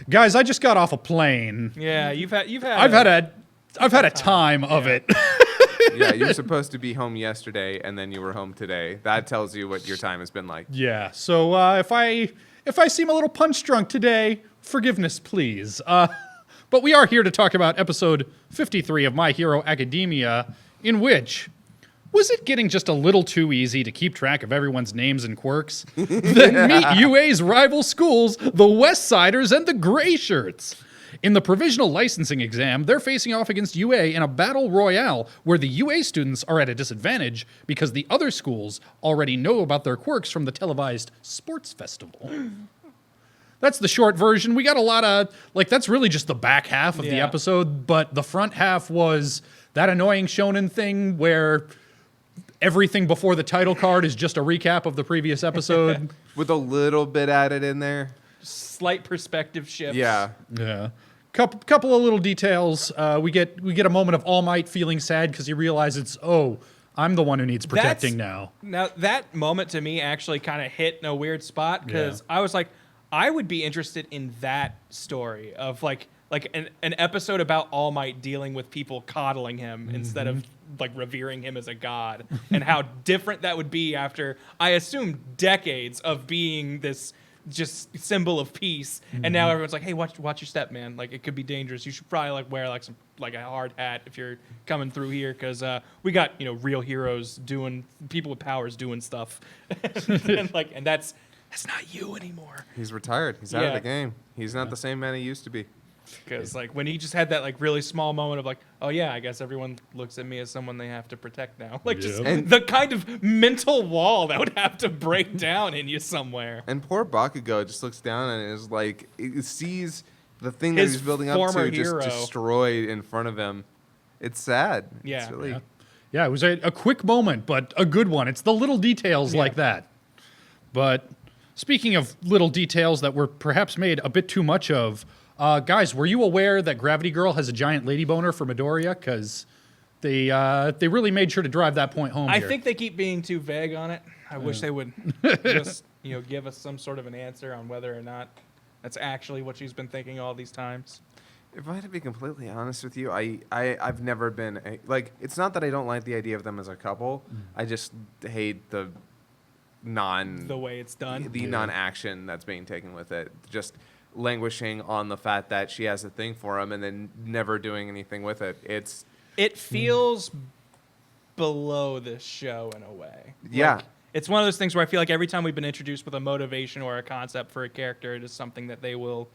Guys, I just got off a plane. Yeah, I've had a time of it. Yeah, you're supposed to be home yesterday, and then you were home today. That tells you what your time has been like. Yeah. So if I seem a little punch drunk today, forgiveness, please. But we are here to talk about episode 53 of My Hero Academia, in which was it getting just a little too easy to keep track of everyone's names and quirks? Then meet UA's rival schools, the West Siders and the Gray Shirts. In the Provisional Licensing Exam, they're facing off against UA in a battle royale where the UA students are at a disadvantage because the other schools already know about their quirks from the televised sports festival. That's the short version. We got a lot of, that's really just the back half of the episode, but the front half was that annoying shonen thing where everything before the title card is just a recap of the previous episode. With a little bit added in there. Slight perspective shifts. Yeah. Yeah. Couple of little details. We get a moment of All Might feeling sad because he realizes, I'm the one who needs protecting now. Now, that moment to me actually kind of hit in a weird spot because I was like, I would be interested in that story of like an episode about All Might dealing with people coddling him instead of revering him as a god, and how different that would be after, I assume, decades of being this just symbol of peace, and now everyone's like, hey, watch your step, man, it could be dangerous. You should probably wear a hard hat if you're coming through here, because we got real heroes doing, people with powers doing stuff. and that's not you anymore. He's retired. He's out of the game. He's not the same man he used to be. Because when he just had that really small moment of oh yeah, I guess everyone looks at me as someone they have to protect now. And the kind of mental wall that would have to break down in you somewhere. And poor Bakugo just looks down and is it sees the thing that he's building up to just destroyed in front of him. It's sad. Yeah. It's really... Yeah, it was a quick moment, but a good one. It's the little details like that. But speaking of little details that were perhaps made a bit too much of, guys, were you aware that Gravity Girl has a giant lady boner for Midoriya? Because they really made sure to drive that point home. I think they keep being too vague on it. I wish they would just give us some sort of an answer on whether or not that's actually what she's been thinking all these times. If I had to be completely honest with you, I've never been it's not that I don't like the idea of them as a couple. I just hate the way it's done, the non-action that's being taken with it. Just languishing on the fact that she has a thing for him and then never doing anything with it. It feels below this show in a way. Yeah. It's one of those things where I feel like every time we've been introduced with a motivation or a concept for a character, it is something that they will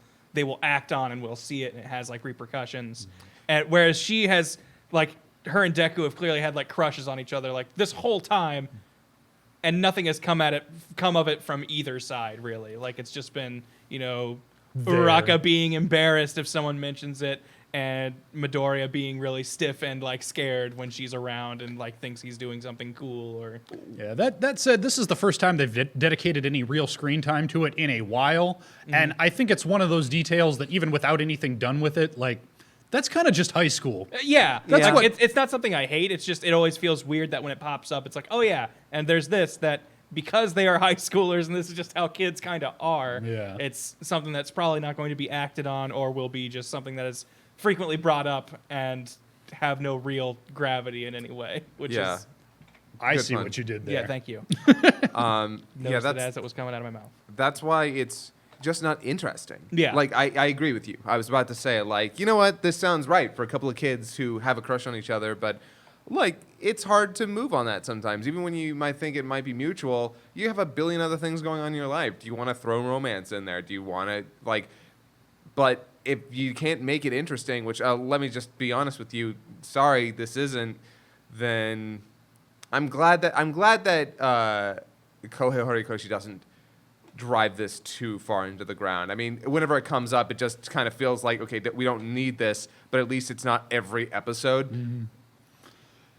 act on, and we'll see it, and it has repercussions. And whereas she has her and Deku have clearly had crushes on each other this whole time, and nothing has come of it from either side really. It's just been Uraraka being embarrassed if someone mentions it, and Midoriya being really stiff and scared when she's around and thinks he's doing something cool. Or that said, this is the first time they've dedicated any real screen time to it in a while, and I think it's one of those details that even without anything done with it, that's kind of just high school. It's not something I hate. It's just it always feels weird that when it pops up, it's oh yeah, and there's this that. Because they are high schoolers and this is just how kids kind of are, it's something that's probably not going to be acted on, or will be just something that is frequently brought up and have no real gravity in any way, which is... I see what you did there. Yeah, thank you. That's it as it was coming out of my mouth. That's why it's just not interesting. Yeah. I agree with you. I was about to say, you know what? This sounds right for a couple of kids who have a crush on each other, but... it's hard to move on that sometimes. Even when you might think it might be mutual, you have a billion other things going on in your life. Do you want to throw romance in there? Do you want to, but if you can't make it interesting, which let me just be honest with you, sorry, this isn't, then I'm glad that Kohei Horikoshi doesn't drive this too far into the ground. I mean, whenever it comes up, it just kind of feels okay, that we don't need this, but at least it's not every episode. Mm-hmm.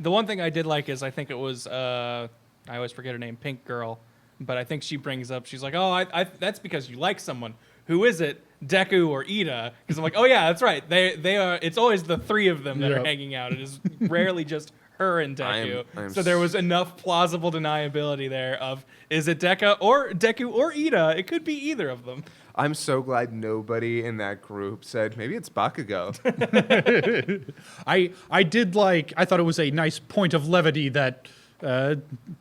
The one thing I did like is I think it was, I always forget her name, Pink Girl, but I think she brings up, she's I that's because you like someone. Who is it? Deku or Ida? Because I'm oh yeah, that's right. They are, it's always the three of them that are hanging out. It is rarely just her and Deku. I am So there was enough plausible deniability there of, is it Deku or Ida? It could be either of them. I'm so glad nobody in that group said maybe it's Bakugo. I thought it was a nice point of levity that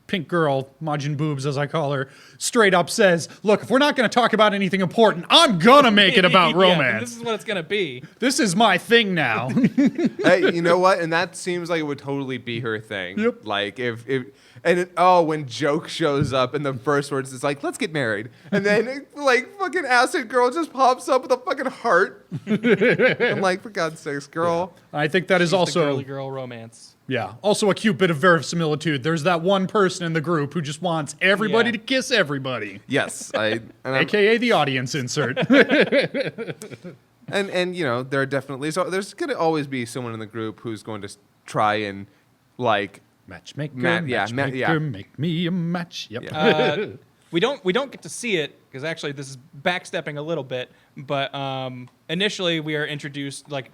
Pink Girl, Majin Boobs as I call her, straight up says, look, if we're not going to talk about anything important, I'm going to make it about Yeah, romance. this is what it's going to be. This is my thing now. Hey, you know what? And that seems like it would totally be her thing. Yep. Like when Joke shows up and the first words is like, let's get married. And then like fucking Acid Girl just pops up with a fucking heart. I'm like, for God's sakes, girl. I think that is She's the also girly girl romance. yeah, also a cute bit of verisimilitude. There's that one person in the group who just wants everybody Yeah. to kiss everybody, Yes. aka the audience insert. And you know, there are definitely there's gonna always be someone in the group who's going to try and like Matchmaker, yeah, matchmaker, make me a match. Yep. Yeah. We don't get to see it because actually this is backstepping a little bit. But initially we are introduced like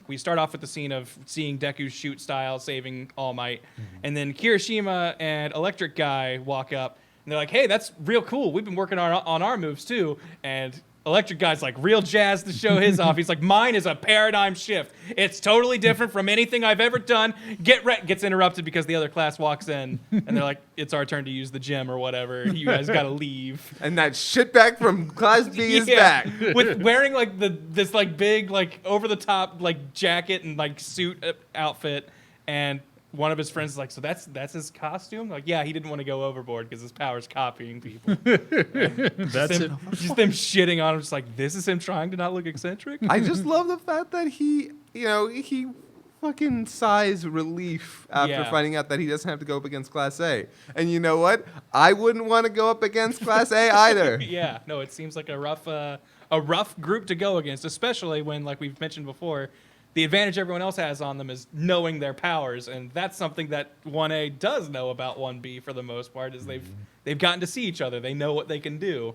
we start off with the scene of seeing Deku's shoot style saving All Might, and then Kirishima and Electric Guy walk up and they're like, "Hey, that's real cool. We've been working on our moves too." And Electric Guy's like real jazzed to show his off. He's like, "Mine is a paradigm shift. It's totally different from anything I've ever done." Gets interrupted because the other class walks in and they're like, "It's our turn to use the gem or whatever. You guys gotta leave." and that shitbag from Class B is Yeah. back. With wearing like this like big like over the top like jacket and like suit outfit, and one of his friends is like, "So that's his costume?" Like, yeah, he didn't want to go overboard because his power's copying people. That's it. Just them shitting on him, just like, this is him trying to not look eccentric. I just love the fact that he fucking sighs relief after Yeah. finding out that he doesn't have to go up against Class A. And you know what? I wouldn't want to go up against Class A either. Yeah, no, it seems like a rough group to go against, especially when, like we've mentioned before, the advantage everyone else has on them is knowing their powers, and that's something that 1A does know about 1B for the most part. Is they've gotten to see each other, they know what they can do.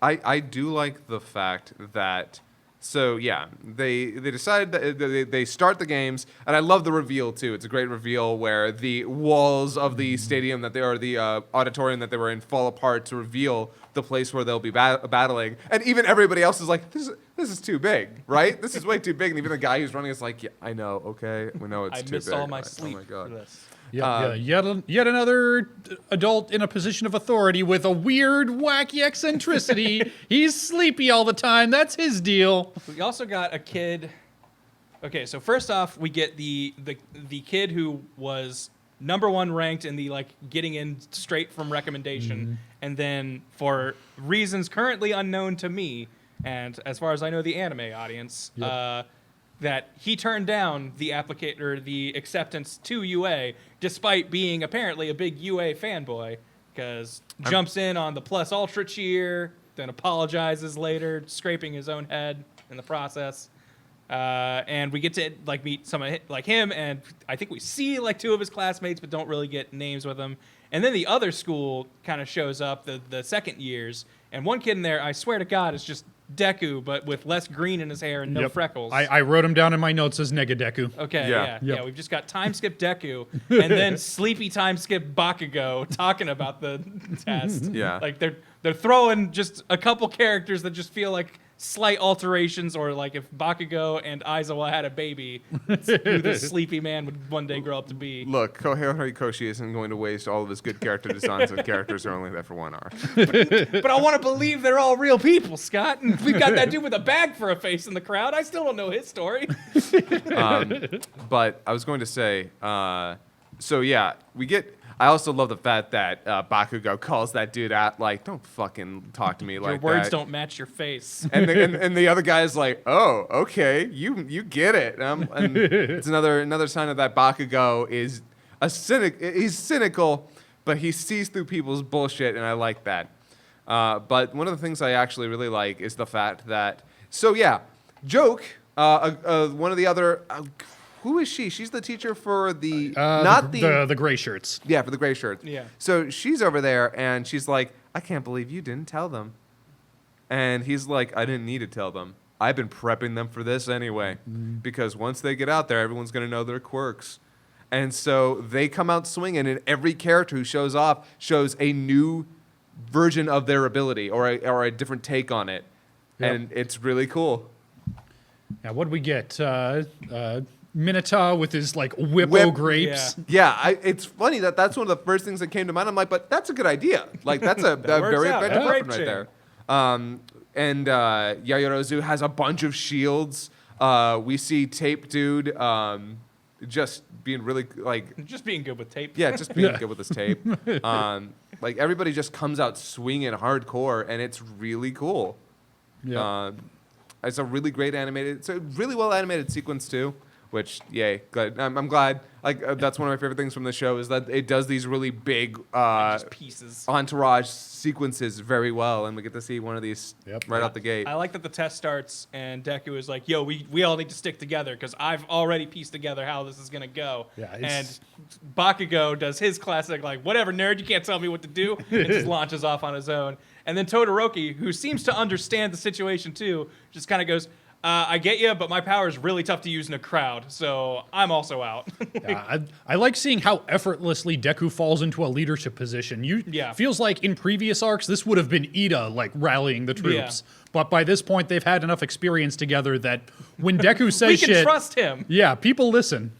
I do like the fact that, so yeah, they decided that they start the games, and I love the reveal too. It's a great reveal where the walls of the stadium the auditorium that they were in fall apart to reveal the place where they'll be battling, and even everybody else is like, this is too big, right? This is way too big, and even the guy who's running is like, yeah, I know, okay, we know it's I too missed big. all my Like, sleep Oh my god. for this. Yet another adult in a position of authority with a weird, wacky eccentricity. He's sleepy all the time. That's his deal. We also got a kid. Okay, so first off, we get the kid who was #1 ranked in the like getting in straight from recommendation, and then for reasons currently unknown to me, and as far as I know, the anime audience, that he turned down the the acceptance to UA, despite being apparently a big UA fanboy, because jumps in on the Plus Ultra cheer, then apologizes later, scraping his own head in the process. And we get to like meet some of like him, and I think we see like 2 of his classmates, but don't really get names with them. And then the other school kind of shows up, the second years, and one kid in there, I swear to God, is just Deku, but with less green in his hair and no freckles. I wrote him down in my notes as Nega-Deku. Okay, Yeah. yeah. We've just got time skip Deku, and then sleepy time skip Bakugo talking about the test. Yeah. Like they're throwing just a couple characters that just feel like slight alterations, or like if Bakugo and Aizawa had a baby, it's who this sleepy man would one day grow up to be. Look, Kohei Horikoshi isn't going to waste all of his good character designs on characters who are only there for 1 hour. But I want to believe they're all real people, Scott. And we've got that dude with a bag for a face in the crowd. I still don't know his story. But I was going to say, so yeah, I also love the fact that Bakugo calls that dude out, like, don't fucking talk to me Your like words that. don't match your face. And the other guy is like, oh, okay, you get it. And it's another sign of that Bakugo is he's cynical, but he sees through people's bullshit, and I like that. But one of the things I actually really like is the fact that, so yeah, Joke, one of the other, who is she? She's the teacher for the the gray shirts. yeah, for the gray shirts. Yeah. So she's over there, and she's like, I can't believe you didn't tell them. And he's like, I didn't need to tell them. I've been prepping them for this anyway. Because once they get out there, everyone's going to know their quirks. And so they come out swinging, and every character who shows off shows a new version of their ability or a different take on it. Yep. And it's really cool. Now, what do we get? Minotaur with his like whippo grapes. Yeah, it's funny that's one of the first things that came to mind. I'm like, but that's a good idea. Like, that's a very out. effective Yeah. weapon right there. And Yaoyorozu has a bunch of shields. We see Tape Dude just being really like, Just being good with tape. yeah, just being good with his tape. Like everybody just comes out swinging hardcore, and it's really cool. Yeah. It's a really great animated. It's a really well animated sequence too. Which, yay, glad. I'm glad. Like that's one of my favorite things from the show is that it does these really big Just pieces. entourage sequences very well, and we get to see one of these right out the gate. I like that the test starts and Deku is like, yo, we all need to stick together because I've already pieced together how this is going to go. Yeah, and Bakugo does his classic, like, whatever, nerd, you can't tell me what to do, and just launches off on his own. And then Todoroki, who seems to understand the situation too, just kind of goes, I get you, but my power is really tough to use in a crowd, so I'm also out. Yeah, I like seeing how effortlessly Deku falls into a leadership position. Feels like in previous arcs, this would have been Ida, like, rallying the troops. Yeah. But by this point, they've had enough experience together that when Deku says We can shit... trust him. Yeah, people listen.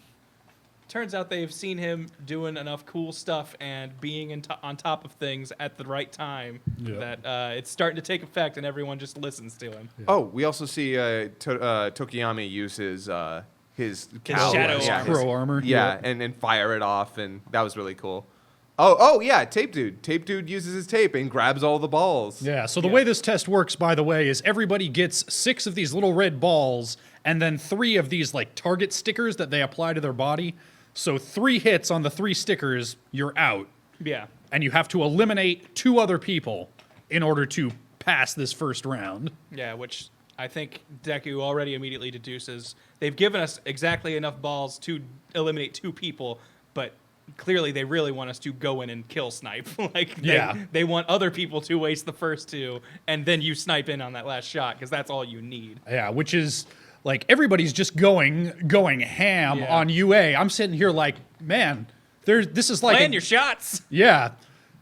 Turns out they've seen him doing enough cool stuff and being on top of things at the right time that it's starting to take effect and everyone just listens to him. Oh, we also see Tokiyami use his cowl, shadow yeah, crow armor. Yeah, and fire it off, and that was really cool. Oh yeah, Tape Dude. Tape Dude uses his tape and grabs all the balls. Yeah, so the way this test works, by the way, is everybody gets 6 of these little red balls and then 3 of these like target stickers that they apply to their body. So 3 hits on the 3 stickers, you're out. Yeah. And you have to eliminate 2 other people in order to pass this first round. Yeah, which I think Deku already immediately deduces. They've given us exactly enough balls to eliminate 2 people, but clearly they really want us to go in and kill snipe. They want other people to waste the first 2, and then you snipe in on that last shot, because that's all you need. Yeah, which is... like, everybody's just going ham on UA. I'm sitting here like, man, this is like... Plan your shots! Yeah.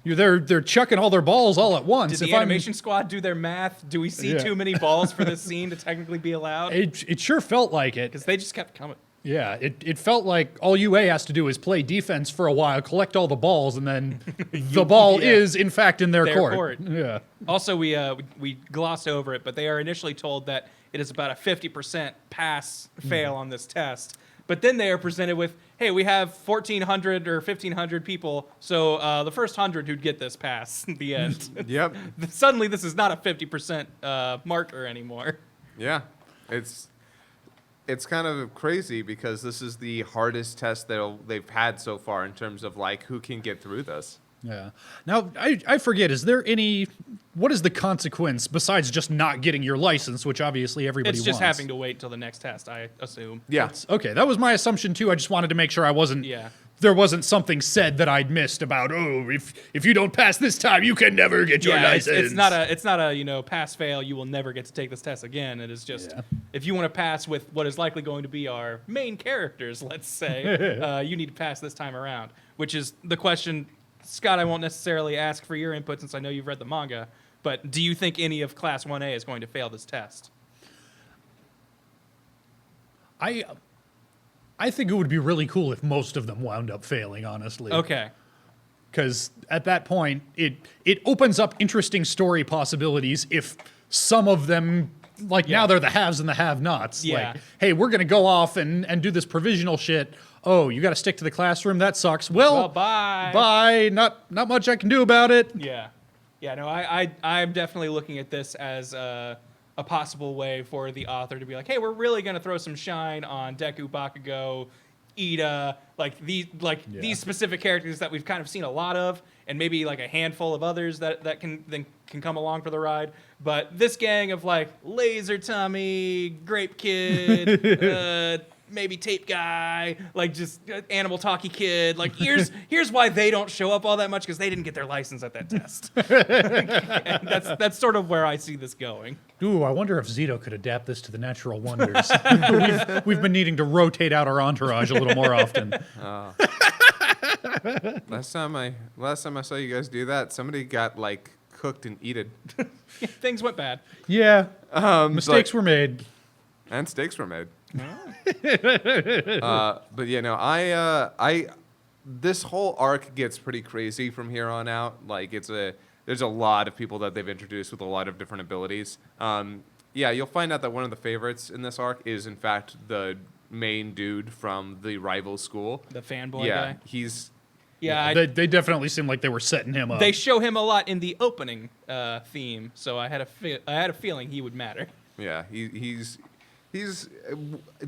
They're chucking all their balls all at once. Did the animation squad do their math? Do we see too many balls for this scene to technically be allowed? It sure felt like it. Because they just kept coming. Yeah, it felt like all UA has to do is play defense for a while, collect all the balls, and then the ball is, in fact, in their court. Yeah. Also, we glossed over it, but they are initially told that it is about a 50% pass-fail on this test. But then they are presented with, hey, we have 1,400 or 1,500 people, so the first 100 who'd get this pass at the end. Yep. Suddenly, this is not a 50% marker anymore. Yeah. It's kind of crazy because this is the hardest test that they've had so far in terms of, like, who can get through this. Yeah. Now, I forget, what is the consequence besides just not getting your license, which obviously everybody wants? It's just having to wait till the next test, I assume. Yeah. Okay, that was my assumption too. I just wanted to make sure there wasn't something said that I'd missed about, if you don't pass this time, you can never get your license. It's not a pass fail, you will never get to take this test again. It is just if you want to pass with what is likely going to be our main characters, let's say, you need to pass this time around, which is the question. Scott, I won't necessarily ask for your input since I know you've read the manga, but do you think any of Class 1A is going to fail this test? I think it would be really cool if most of them wound up failing, honestly. Okay. Because at that point, it opens up interesting story possibilities if some of them, now they're the haves and the have-nots. Yeah. Like, hey, we're going to go off and do this provisional shit. Oh, you got to stick to the classroom? That sucks. Well, bye. Bye. Not much I can do about it. Yeah. Yeah, no, I'm definitely looking at this as a possible way for the author to be like, hey, we're really going to throw some shine on Deku, Bakugo, Ida, these specific characters that we've kind of seen a lot of, and maybe like a handful of others that can come along for the ride. But this gang of like Laser Tummy, Grape Kid, maybe tape guy, like just animal talkie kid. Like here's why they don't show up all that much, because they didn't get their license at that test. And that's sort of where I see this going. Ooh, I wonder if Zito could adapt this to the natural wonders. we've been needing to rotate out our entourage a little more often. Last time I saw you guys do that, somebody got like cooked and eaten. Things went bad. Yeah, mistakes were made. And steaks were made. But yeah, no, I this whole arc gets pretty crazy from here on out. Like there's a lot of people that they've introduced with a lot of different abilities. Yeah, you'll find out that one of the favorites in this arc is in fact the main dude from the rival school. The fanboy yeah, guy. They definitely seemed like they were setting him up. They show him a lot in the opening theme, so I had a feeling he would matter. Yeah, he's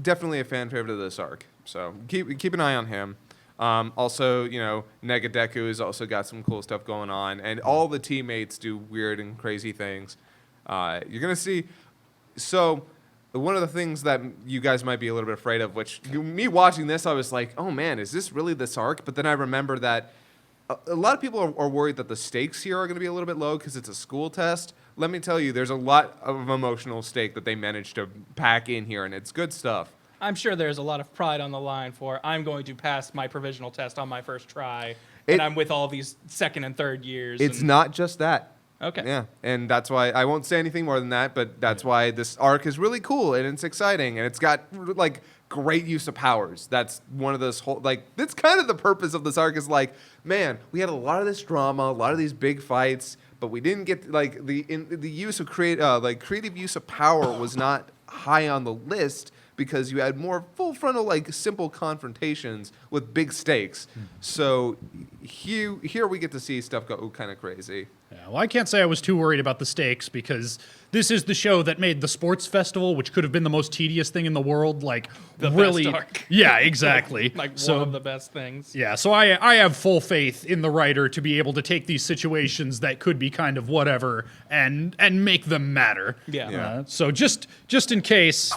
definitely a fan favorite of this arc. So keep an eye on him. Also, Nega-Deku has also got some cool stuff going on, and all the teammates do weird and crazy things. You're gonna see. So one of the things that you guys might be a little bit afraid of, which me watching this, I was like, oh man, is this really this arc? But then I remember that a lot of people are worried that the stakes here are going to be a little bit low because it's a school test. Let me tell you, there's a lot of emotional stake that they managed to pack in here, and it's good stuff. I'm sure there's a lot of pride on the line for I'm going to pass my provisional test on my first try, and I'm with all these second and third years. It's not just that. Okay. Yeah, and that's why I won't say anything more than that, but that's why this arc is really cool, and it's exciting, and it's got, like, great use of powers. That's one of those whole, like, that's kind of the purpose of this arc is, like, man, we had a lot of this drama, a lot of these big fights, but we didn't get, like, the use of creative use of power was not high on the list because you had more full frontal, like, simple confrontations with big stakes. So here we get to see stuff go kind of crazy. Yeah, well, I can't say I was too worried about the stakes because this is the show that made the sports festival, which could have been the most tedious thing in the world, like the really. Best arc. Yeah, exactly. Like one of the best things. Yeah, so I have full faith in the writer to be able to take these situations that could be kind of whatever and make them matter. Yeah. So just in case,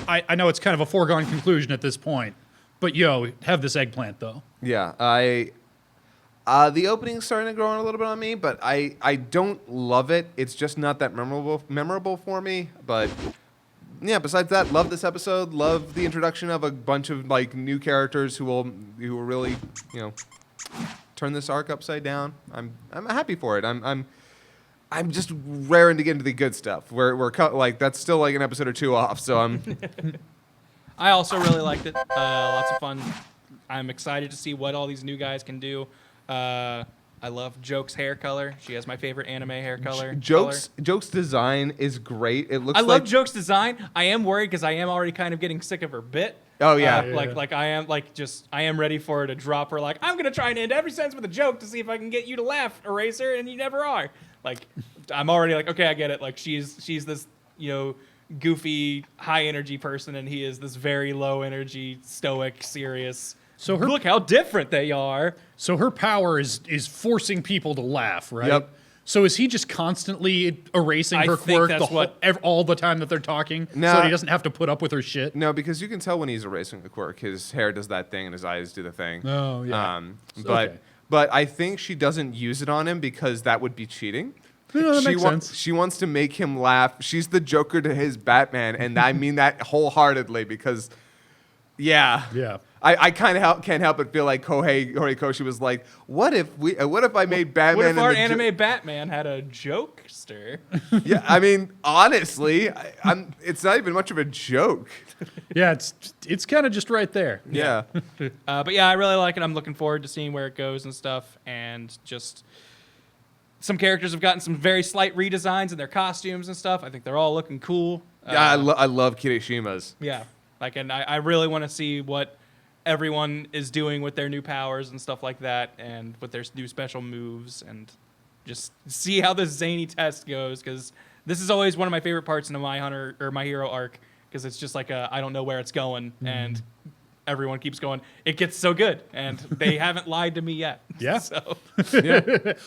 I know it's kind of a foregone conclusion at this point, but have this eggplant though. Yeah, the opening's starting to grow on a little bit on me, but I don't love it. It's just not that memorable for me. But yeah, besides that, love this episode. Love the introduction of a bunch of like new characters who will really turn this arc upside down. I'm happy for it. I'm just raring to get into the good stuff. We're like that's still like an episode or two off. So I'm. I also really liked it. Lots of fun. I'm excited to see what all these new guys can do. I love Joke's hair color. She has my favorite anime hair color. Joke's design is great. It looks. I love Joke's design. I am worried because I am already kind of getting sick of her bit. Oh yeah. Like I am ready for her to drop her. Like I'm gonna try and end every sentence with a joke to see if I can get you to laugh, Eraser, and you never are. Like I'm already like, okay, I get it. Like she's this goofy high energy person, and he is this very low energy stoic serious. So look how different they are. So her power is forcing people to laugh, right? Yep. So is he just constantly erasing her quirk all the time that they're talking, so that he doesn't have to put up with her shit? No, because you can tell when he's erasing the quirk. His hair does that thing, and his eyes do the thing. Oh yeah. But I think she doesn't use it on him because that would be cheating. No, that makes sense. She wants to make him laugh. She's the Joker to his Batman, and I mean that wholeheartedly because, yeah. I kind of can't help but feel like Horikoshi was like, what if I made Batman? What if our anime Batman had a jokester? Yeah, I mean, honestly, it's not even much of a joke. Yeah, it's kind of just right there. Yeah. But yeah, I really like it. I'm looking forward to seeing where it goes and stuff. And just some characters have gotten some very slight redesigns in their costumes and stuff. I think they're all looking cool. Yeah, I love Kirishima's. Yeah, and I really want to see what everyone is doing with their new powers and stuff like that, and with their new special moves, and just see how this zany test goes, because this is always one of my favorite parts in the My Hero arc, because it's just like I don't know where it's going, and everyone keeps going, it gets so good, and they haven't lied to me yet. Yeah. So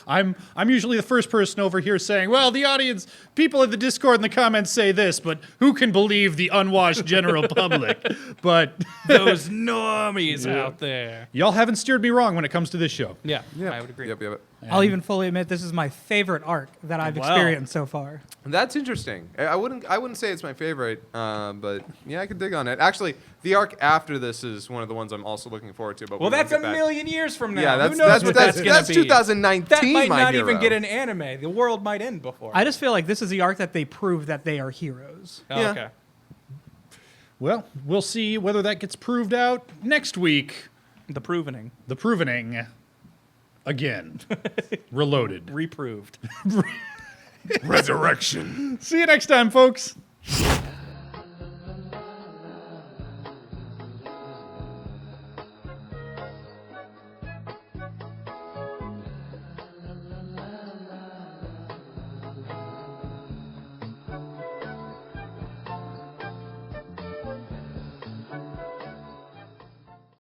I'm usually the first person over here saying, well, the audience, people in the Discord and the comments say this, but who can believe the unwashed general public? But those normies out there. y'all haven't steered me wrong when it comes to this show. Yeah, Yep. I would agree. Yep. I'll even fully admit this is my favorite arc that I've Wow. experienced so far. That's interesting. I wouldn't say it's my favorite, but yeah, I could dig on it. Actually, the arc after this is one of the ones I'm also looking forward to. But Well, we won't that's a get back. million years from now. Yeah, Who knows what that's going that's to be? 2019. That might my not hero. even get an anime. The world might end before. I just feel like this is the arc that they prove that they are heroes. Oh, Yeah. okay. Well, we'll see whether that gets proved out next week. The provening. The provening again. Reloaded. Reproved. Resurrection. See you next time, folks.